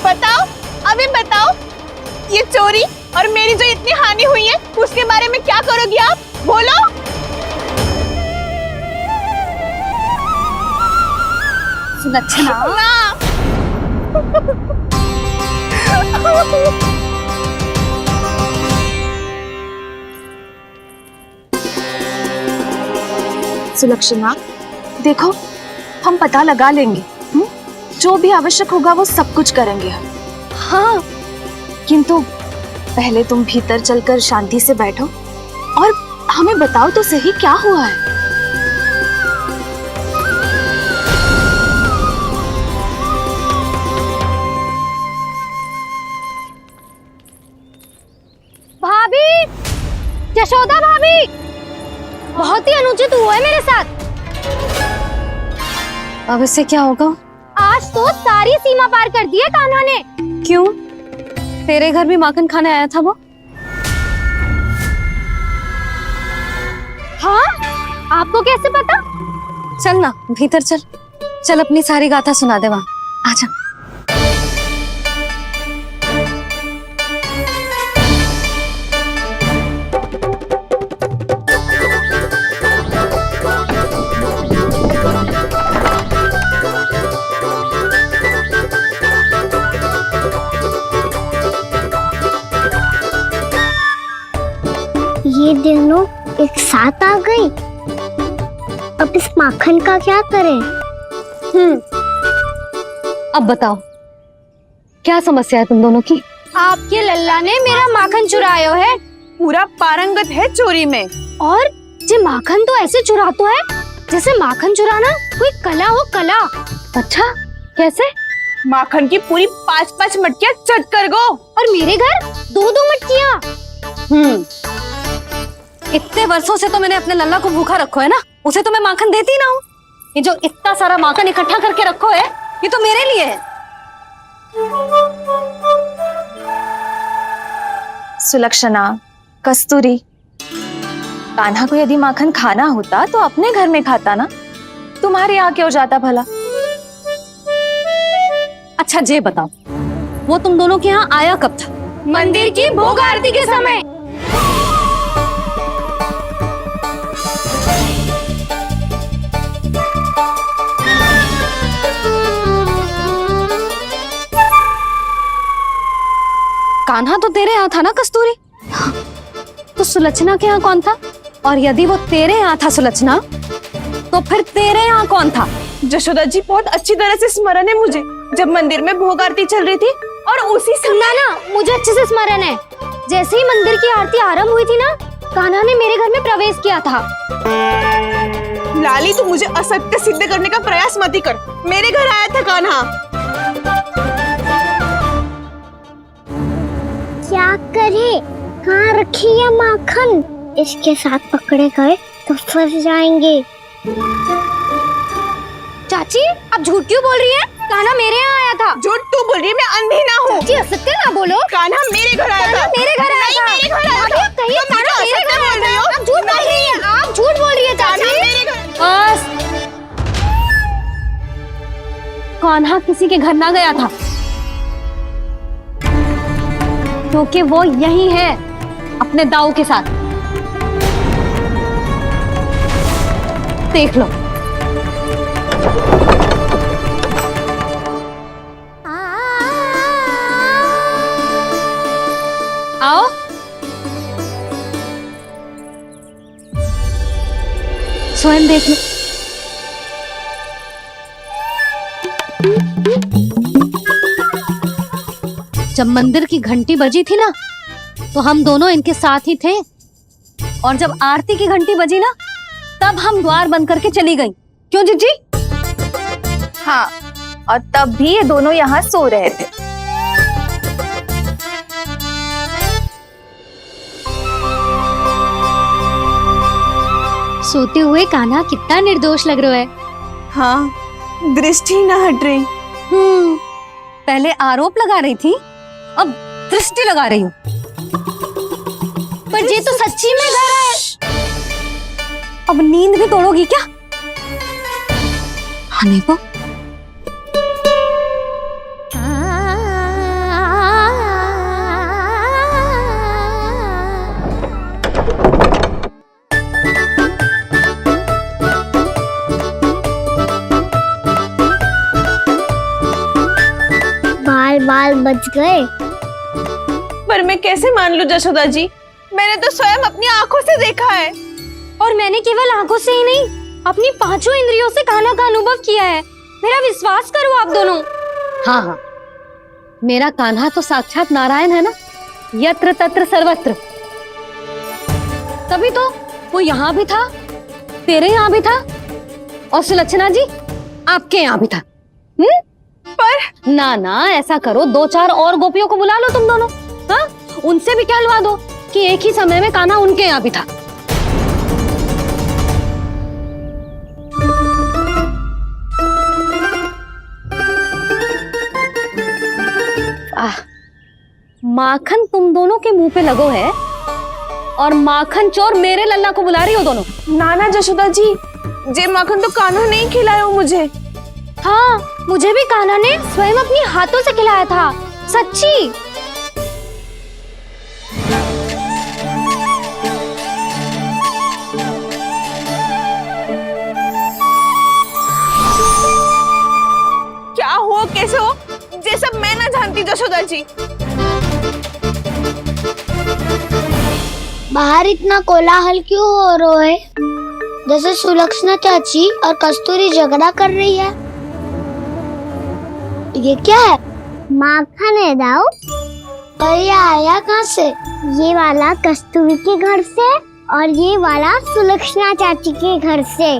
बताओ, अभी बताओ, ये चोरी और मेरी जो इतनी हानि हुई है उसके बारे में क्या करोगी आप? बोलो। सुलक्षणा, सुलक्षणा, देखो, हम पता लगा लेंगे। जो भी आवश्यक होगा वो सब कुछ करेंगे हम। हाँ, किंतु पहले तुम भीतर चलकर शांति से बैठो और हमें बताओ तो सही क्या हुआ है। भाभी, यशोदा भाभी, बहुत ही अनुचित हुआ है मेरे साथ। अब इससे क्या होगा? आज तो सारी सीमा पार कर दी है कान्हा ने। क्यों? तेरे घर भी माखन खाने आया था वो? हाँ, आपको कैसे पता? चल ना भीतर चल, चल अपनी सारी गाथा सुना दे वहां। आजा। ये दोनों एक साथ आ गई। अब इस माखन का क्या करें? अब बताओ, क्या समस्या है तुम दोनों की? आपके लल्ला ने मेरा माखन चुरायो है। पूरा पारंगत है चोरी में। और ये माखन तो ऐसे चुराता है जैसे माखन चुराना कोई कला हो, कला। अच्छा, कैसे? माखन की पूरी 5-5 मटकियां चट कर गो। और मेरे घर 2-2 मटकियां। इतने वर्षों से तो मैंने अपने लल्ला को भूखा रखो है ना, उसे तो मैं माखन देती ना हूँ। ये जो इतना सारा माखन इकट्ठा करके रखो है, ये तो मेरे लिए है। सुलक्षणा, कस्तूरी, कान्हा को यदि माखन खाना होता तो अपने घर में खाता ना, तुम्हारे यहाँ क्यों जाता भला? अच्छा ये बताओ, वो तुम दोनों के यहाँ आया कब था? मंदिर की भोग आरती के समय। कान्हा तो तेरे यहाँ था ना कस्तूरी? तो सुलक्षणा के यहाँ कौन था? और यदि वो तेरे यहाँ था सुलक्षणा, तो फिर तेरे यहाँ कौन था? जशोदा जी, बहुत अच्छी तरह से स्मरण है मुझे, जब मंदिर में भोग आरती चल रही थी और उसी समय ना मुझे अच्छे से स्मरण है, जैसे ही मंदिर की आरती आरंभ हुई थी ना, कान्हा ने मेरे घर में प्रवेश किया था। लाली, तू मुझे असत्य सिद्ध करने का प्रयास मत ही कर। मेरे घर आया था कान्हा। क्या करे, कहाँ रखी है माखन? इसके साथ पकड़े गए तो फंस जाएंगे। चाची, आप झूठ क्यों बोल रही हैं? कान्हा मेरे यहाँ आया था। झूठ तू बोल रही है, मैं अंधी ना हूँ। चाची असत्य ना बोलो। कान्हा मेरे घर आया था। मेरे घर आया था। मेरे घर आया था। कहिए कान्हा मेरे घर आया था। आप झूठ बोल रही हैं। आप झूठ बोल रही है चाची। बस, कान्हा किसी के घर ना गया था, क्योंकि वो यही है अपने दाऊ के साथ। देख लो। आओ। स्वयं देख लो। जब मंदिर की घंटी बजी थी ना, तो हम दोनों इनके साथ ही थे, और जब आरती की घंटी बजी ना, तब हम द्वार बंद करके चली गई। क्यों जीजी? हाँ, और तब भी ये दोनों यहाँ सो रहे थे। सोते हुए कान्हा कितना निर्दोष लग रहा है। हाँ, दृष्टि ना हट रही। पहले आरोप लगा रही थी, अब दृष्टि लगा रही हूँ। पर ये तो सच्ची में घर है। अब नींद भी तोड़ोगी क्या? हने को बाल बच गए। पर मैं कैसे मान लूं जशोदा जी, मैंने तो स्वयं अपनी आंखों से देखा है। और मैंने केवल आंखों से ही नहीं, अपनी 5 इंद्रियों से कान्हा का अनुभव किया है। मेरा विश्वास करो आप दोनों। हाँ हाँ, मेरा कान्हा तो साक्षात नारायण है ना, यत्र तत्र सर्वत्र। तभी तो वो यहाँ भी था, तेरे यहाँ भी था, और सुलक्षणा जी आपके यहाँ भी था। पर ना ना, ऐसा करो, 2-4 और गोपियों को बुला लो तुम दोनों। हाँ, उनसे भी कहलवा दो कि एक ही समय में कान्हा उनके यहाँ भी था। माखन तुम दोनों के मुंह पे लगो है, और माखन चोर मेरे लल्ला को बुला रही हो दोनों। नाना जशोदा जी, जे माखन तो कान्हा नहीं खिलाया मुझे। हाँ, मुझे भी कान्हा ने स्वयं अपनी हाथों से खिलाया था, सच्ची। क्या हो, कैसे हो, ये सब मैं ना जानती जशोदा जी। बाहर इतना कोलाहल क्यों हो रहा है? जैसे सुलक्षणा चाची और कस्तूरी झगड़ा कर रही है। ये क्या है? माखन है दाऊ। और ये आया कहाँ से? ये वाला कस्तूरी के घर से और ये वाला सुलक्षणा चाची के घर से।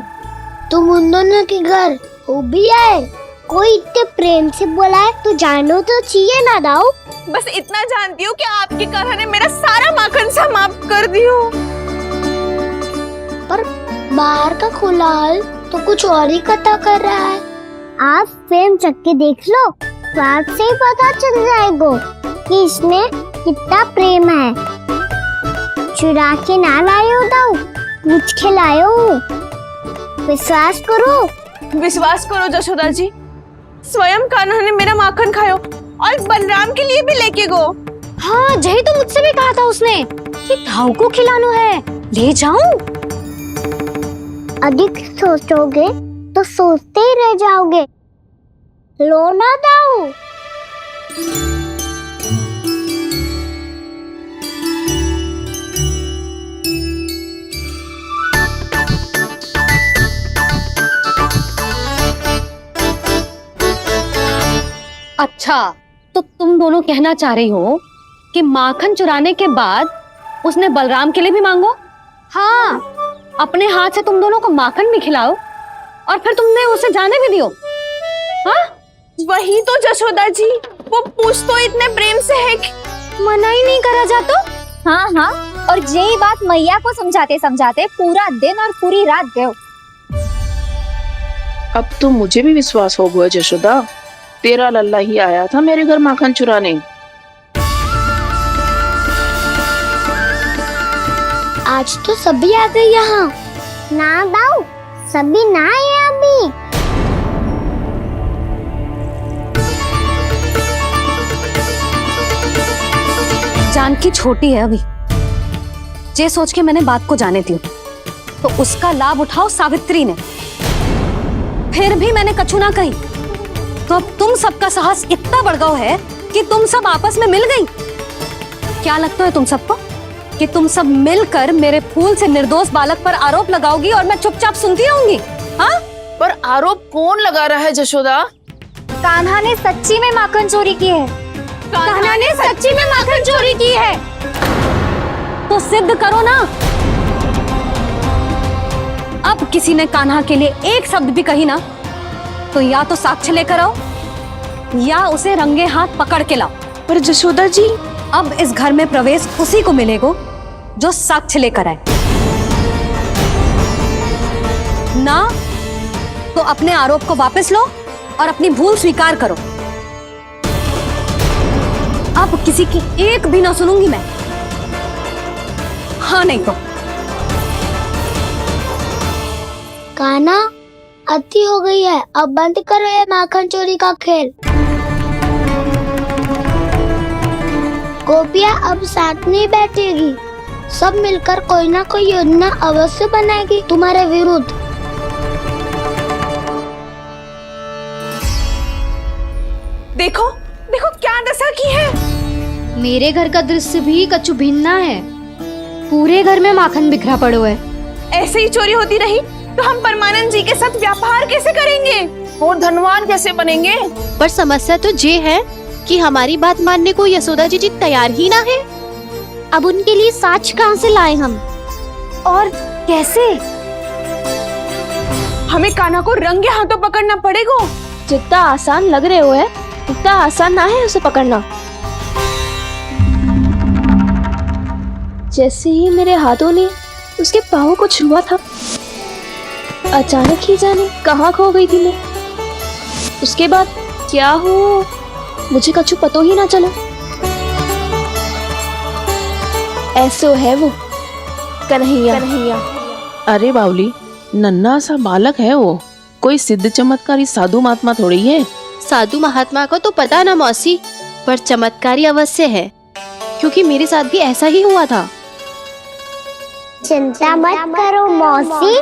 तुम उन दोनों के घर हो भी आए? कोई इतने प्रेम से बुलाए तो जानो तो चाहिए ना दाऊ। बस इतना जानती हूँ कि आपकी कान्हा ने मेरा सारा माखन समाप्त कर दियो। पर बाहर का खुलाल तो कुछ और ही कथा कर रहा है। आप प्रेम चख के देख लो, बात से ही पता चल जाएगा कि इसमें कितना प्रेम है। चुरा के ना लायो दाऊ, पूछ के लायो। विश्वास करो जशोदा जी, स्वयं कान्हा ने मेरा माखन खायो और बलराम के लिए भी लेके गो। हाँ जही तो मुझसे भी कहा था उसने कि दाऊ को खिलाना है, ले जाऊं। अधिक सोचोगे तो सोचते ही रह जाओगे। लो ना दाऊ। अच्छा, तो तुम दोनों कहना चाह रही हो कि माखन चुराने के बाद उसने बलराम के लिए भी मांगो? हाँ, अपने हाथ से तुम दोनों को माखन भी खिलाओ और फिर तुमने उसे जाने भी दियो। हाँ? वही तो जशोदा जी, वो पूछ तो इतने प्रेम से है कि मना ही नहीं करा जातो। हाँ हाँ, और यही बात मैया को समझाते समझाते पूरा दिन और पूरी रात गयो। अब तो मुझे भी विश्वास हो गया जशोदा, तेरा लल्ला ही आया था मेरे घर माखन चुराने। आज तो सभी आ गए यहाँ। ना दाऊ, सभी ना आए अभी। जानकी छोटी है अभी, ये सोच के मैंने बात को जाने दी, तो उसका लाभ उठाओ सावित्री ने। फिर भी मैंने कछु ना कही, तो अब तुम सबका साहस इतना बढ़ गया है कि तुम सब आपस में मिल गई। क्या लगता है तुम सबको कि तुम सब मिलकर मेरे फूल से निर्दोष बालक पर आरोप लगाओगी और मैं चुपचाप सुनती रहूंगी? हाँ? पर आरोप कौन लगा रहा है जशोदा? कान्हा ने सच्ची में माखन चोरी की है। कान्हा ने सच्ची में माखन चोरी की है, तो सिद्ध करो ना। अब किसी ने कान्हा के लिए एक शब्द भी कही ना, तो या तो साक्ष्य लेकर आओ या उसे रंगे हाथ पकड़ के लाओ। पर जशोदा जी, अब इस घर में प्रवेश उसी को मिलेगा जो साक्ष्य लेकर आए। ना तो अपने आरोप को वापस लो और अपनी भूल स्वीकार करो। अब किसी की एक भी ना सुनूंगी मैं। हाँ नहीं तो कान्हा, अति हो गई है, अब बंद करो ये माखन चोरी का खेल। गोपियाँ अब साथ नहीं बैठेगी, सब मिलकर कोई ना कोई योजना अवश्य बनाएगी तुम्हारे विरुद्ध। देखो देखो क्या दशा की है। मेरे घर का दृश्य भी कछु भिन्न है। पूरे घर में माखन बिखरा पड़ो है। ऐसे ही चोरी होती रही तो हम परमानंद जी के साथ व्यापार कैसे करेंगे और धनवान कैसे बनेंगे? पर समस्या तो ये है कि हमारी बात मानने को यशोदा जी तैयार ही ना है। अब उनके लिए साक्ष्य कहाँ से लाए हम, और कैसे? हमें कान्हा को रंगे हाथों पकड़ना पड़ेगा। जितना आसान लग रहे हो है उतना आसान ना है उसे पकड़ना। जैसे ही मेरे हाथों ने उसके पाँव को छुआ था, अचानक ही जाने कहाँ खो गई थी मैं। उसके बाद क्या हो मुझे कछु पता ही ना चला। ऐसो है वो कन्हैया। अरे बावली, नन्हा सा बालक है वो, कोई सिद्ध चमत्कारी साधु महात्मा थोड़ी है। साधु महात्मा को तो पता ना मौसी, पर चमत्कारी अवश्य है, क्योंकि मेरे साथ भी ऐसा ही हुआ था। चिंता मत करो मौसी,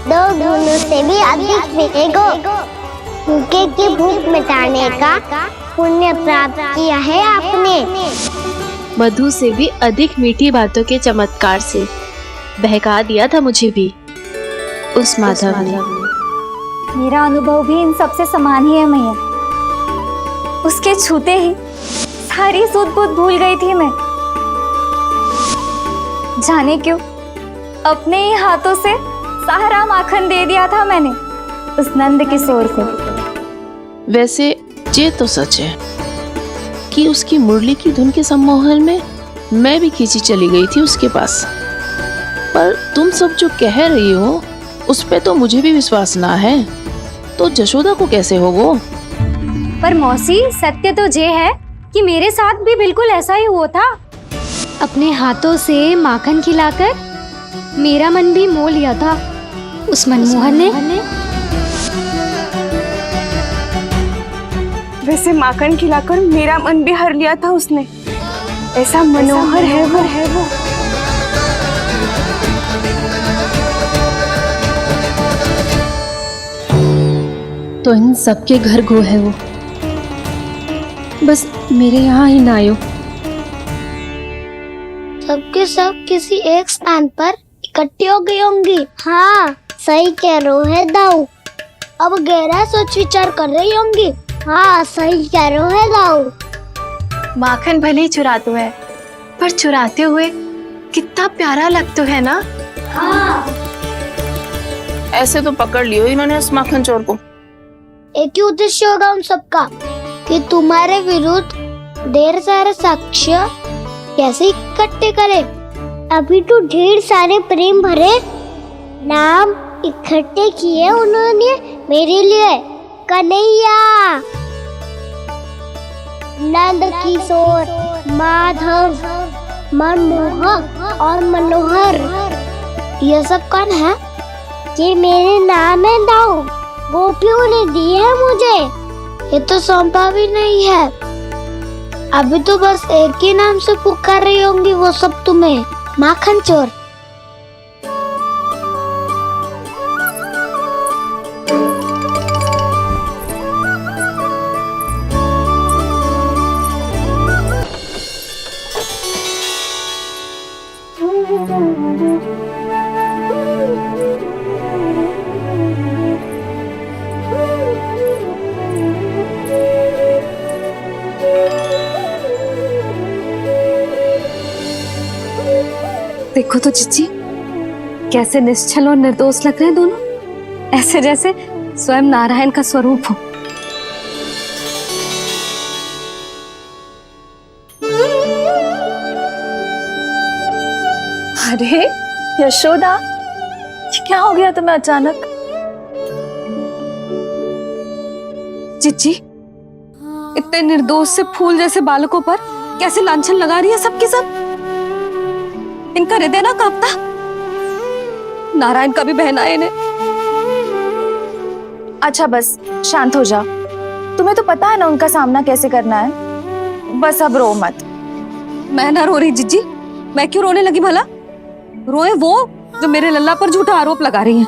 2 गुणों से भी अधिक मिलेगा। भूखे की भूख मिटाने का पुण्य प्राप्त किया है आपने। मधु से भी अधिक मीठी बातों के चमत्कार से बहका दिया था मुझे भी उस माधव ने। मेरा अनुभव भी इन सबसे समान ही है मैया। उसके छूते ही सारी सूध बूध भूल गई थी मैं। जाने क्यों अपने ही हाथों से सारा माखन दे दिया था मैंने उस नंद किशोर को। वैसे ये तो सच है कि उसकी मुरली की धुन के सम्मोहन में मैं भी खींची चली गई थी उसके पास। पर तुम सब जो कह रही हो उस पे तो मुझे भी विश्वास ना है, तो जशोदा को कैसे हो वो? पर मौसी, सत्य तो ये है कि मेरे साथ भी बिल्कुल ऐसा ही हुआ था। अपने हाथों से माखन खिलाकर मेरा मन भी मोह लिया था उस मनमोहन ने। वैसे माखन खिलाकर मेरा मन भी हर लिया था उसने। ऐसा मनोहर है वो। तो इन सबके घर गो है वो, बस मेरे यहाँ ही ना आयो। सबके सब किसी एक स्थान पर इकट्ठी हो गई होंगी। हाँ, सही कह रहे है दाऊ। अब गहरा सोच विचार कर रही होंगी। हाँ, सही कह रहे है दाऊ। माखन भले ही चुराते है, पर चुराते हुए कितना प्यारा लगता है ना। हाँ। ऐसे तो पकड़ लियो इन्होंने उस माखन चोर को। एक ही उद्देश्य होगा उन सबका कि तुम्हारे विरुद्ध ढेर सारे साक्ष्य कैसे इकट्ठे करे। अभी तो ढेर सारे प्रेम भरे नाम इकट्ठे किए उन्होंने मेरे लिए। कन्हैया, नंद किशोर, माधव, मनमोहक और मनोहर, ये सब कौन है? ये मेरे नाम है दाऊ। गोपियों ने दिए है मुझे, ये तो सौंपा भी नहीं है। अभी तो बस एक ही नाम से पुकार रही होंगी वो सब तुम्हें, माखन चोर। देखो तो चिच्ची, कैसे निश्चल और निर्दोष लग रहे हैं दोनों, ऐसे जैसे स्वयं नारायण का स्वरूप हो। अरे यशोदा, ये क्या हो गया तुम्हें अचानक? चिच्ची, इतने निर्दोष से फूल जैसे बालकों पर कैसे लांछन लगा रही है सबके सब। इनका हृदय ना कांपता? नारायण का भी बहना है इन्हें। अच्छा बस शांत हो जाओ, तुम्हें तो पता है ना उनका सामना कैसे करना है। बस अब रो मत। मैं ना रो रही जिज्जी, मैं क्यों रोने लगी भला? रोए वो जो मेरे लल्ला पर झूठा आरोप लगा रही हैं।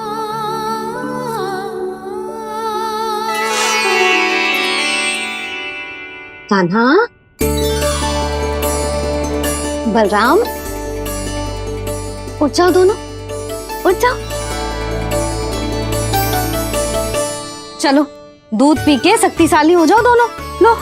कान्हा, बलराम, उठ जाओ दोनों, उठ जाओ। चलो दूध पी के शक्तिशाली हो जाओ दोनों। लो।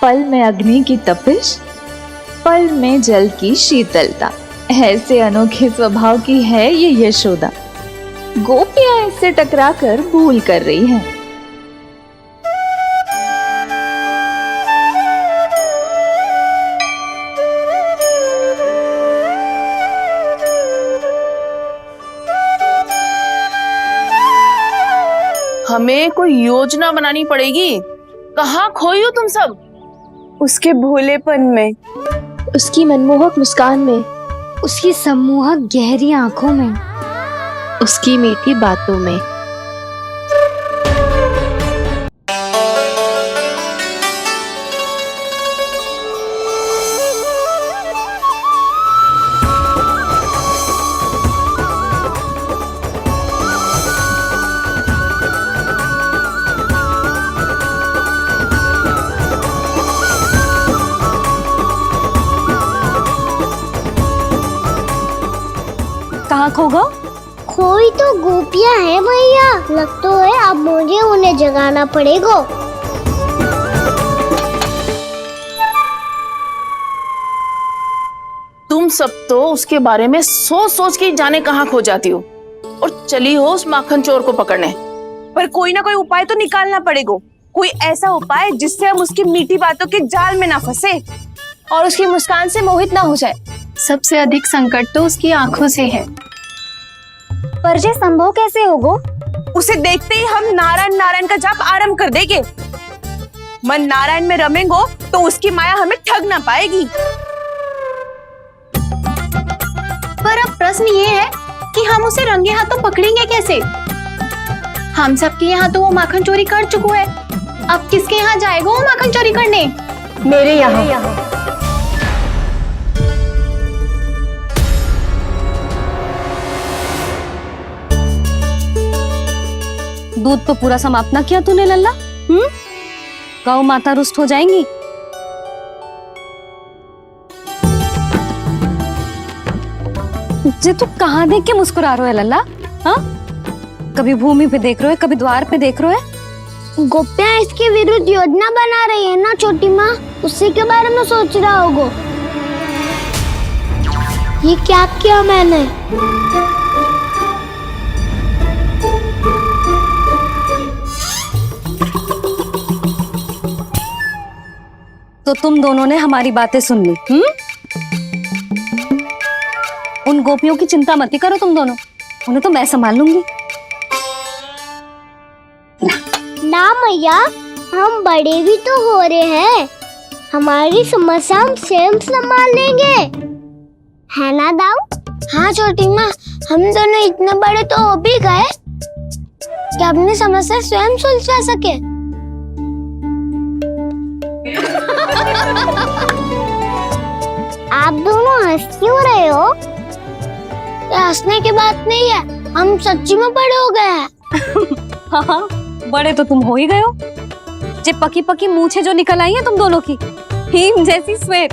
पल में अग्नि की तपिश, पल में जल की शीतलता, ऐसे अनोखे स्वभाव की है ये यशोदा। गोपियां इससे टकराकर भूल कर रही हैं। हमें कोई योजना बनानी पड़ेगी। कहाँ खोई हो तुम सब? उसके भोलेपन में, उसकी मनमोहक मुस्कान में, उसकी सम्मोहक गहरी आंखों में, उसकी मीठी बातों में। कहाँ खो गो? खोई तो गोपियां हैं भैया। लगता है अब मुझे उन्हें जगाना पड़ेगा। सब तो उसके बारे में सोच सोच के जाने कहाँ खो जाती हो और चली हो उस माखन चोर को पकड़ने। पर कोई ना कोई उपाय तो निकालना पड़ेगा, कोई ऐसा उपाय जिससे हम उसकी मीठी बातों के जाल में ना फंसे और उसकी मुस्कान से मोहित ना हो जाए। सबसे अधिक संकट तो उसकी आंखों से है। पर ये संभव कैसे होगा? उसे देखते ही हम नारायण नारायण का जाप आरंभ कर देंगे। मन नारायण में रमेंगो तो उसकी माया हमें ठग ना पाएगी। पर अब प्रश्न ये है कि हम उसे रंगे हाथों पकड़ेंगे कैसे? हम सबके यहाँ तो वो माखन चोरी कर चुका है, अब किसके यहाँ जाएगा वो माखन चोरी करने? मेरे यहाँ। दूध तो पूरा समाप्त ना किया तूने लल्ला। गौ माता रुष्ट हो जाएंगी। जे तू कहाँ देख के मुस्कुरा रहे हो लल्ला? हाँ, कभी भूमि पे देख रहे हो, कभी द्वार पे देख रहे हो। गोपियाँ इसके विरुद्ध योजना बना रही है ना छोटी माँ, उसी के बारे में सोच रहा होगा। ये क्या किया मैंने? तो तुम दोनों ने हमारी बातें सुन ली। उन गोपियों की चिंता मत करो तुम दोनों, उन्हें तो मैं संभाल लूंगी। ना मैया, हम बड़े भी तो हो रहे हैं, हमारी समस्या हम स्वयं संभाल लेंगे, है ना दाऊ? हाँ छोटी माँ, हम दोनों इतने बड़े तो हो भी गए कि अपनी समस्या स्वयं सुलझा सके। आप दोनों हंस क्यों रहे हो? ये हंसने की बात नहीं है, हम सच्ची में बड़े हो गए हैं। हाँ, बड़े तो तुम हो ही गए हो। जे पकी पकी मूछें जो निकल आई हैं तुम दोनों की, हिम जैसी श्वेत।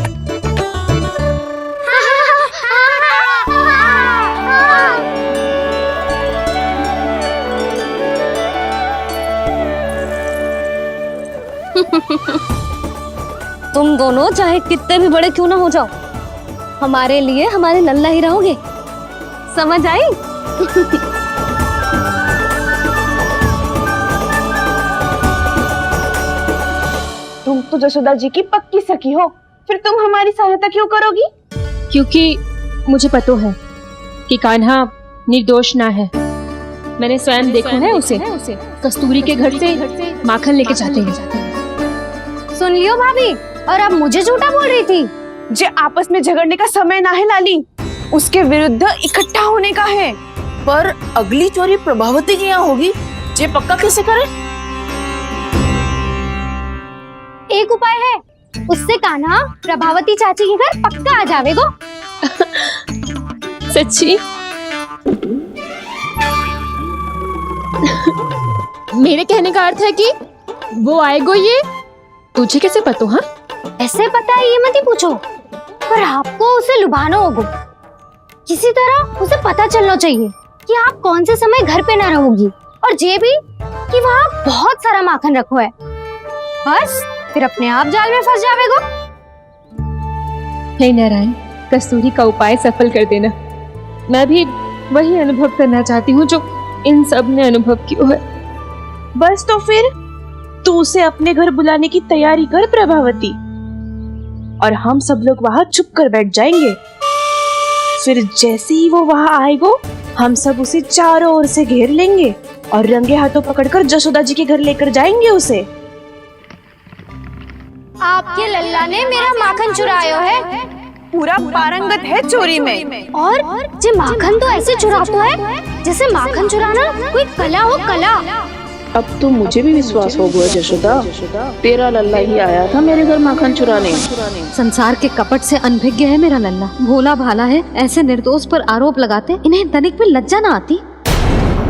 तुम दोनों चाहे कितने भी बड़े क्यों ना हो जाओ, हमारे लिए हमारे लल्ला ही रहोगे, समझ आई? तुम तो जसोदा जी की पक्की सखी हो, फिर तुम हमारी सहायता क्यों करोगी? क्योंकि मुझे पता है कि कान्हा निर्दोष ना है। मैंने स्वयं देखा है उसे कस्तूरी के घर से माखन लेके जाते हैं। सुन लियो भाभी, और अब मुझे झूठा बोल रही थी। जे आपस में झगड़ने का समय ना है लाली, उसके विरुद्ध इकट्ठा होने का है। पर अगली चोरी प्रभावती की यहाँ होगी, जे पक्का कैसे करे? एक उपाय है, उससे कान्हा प्रभावती चाची के घर पक्का आ जावेगो। सच्ची? मेरे कहने का अर्थ है कि वो आएगो, ये तुझे कैसे पता? हाँ, ऐसे पता है ये मत ही पूछो, पर आपको उसे लुभाना होगा। किसी तरह उसे पता चलना चाहिए कि आप कौन से समय घर पे ना रहोगी, और ये भी कि वहाँ बहुत सारा माखन रखो है। बस फिर अपने आप जाल में फंस जावेगो। हे नारायण, कस्तूरी का उपाय सफल कर देना। मैं भी वही अनुभव करना चाहती हूँ जो इन सब ने अनुभव किया है। बस तो फिर तू उसे अपने घर बुलाने की तैयारी कर प्रभावती, और हम सब लोग वहाँ चुप कर बैठ जाएंगे। फिर जैसे ही वो वहाँ आएगा, हम सब उसे चारों ओर से घेर लेंगे और रंगे हाथों पकड़कर जसोदा जी के घर लेकर जाएंगे उसे। आपके लल्ला ने मेरा माखन चुराया है, पूरा पारंगत है चोरी में। और जे माखन तो ऐसे चुराता है जैसे माखन चुराना कोई कला हो, कला। अब तो मुझे भी विश्वास हो गया जशोदा, तेरा लल्ला ही आया था मेरे घर माखन चुराने। संसार के कपट से अनभिज्ञ है मेरा लल्ला, भोला भाला है। ऐसे निर्दोष पर आरोप लगाते इन्हें तनिक भी लज्जा ना आती।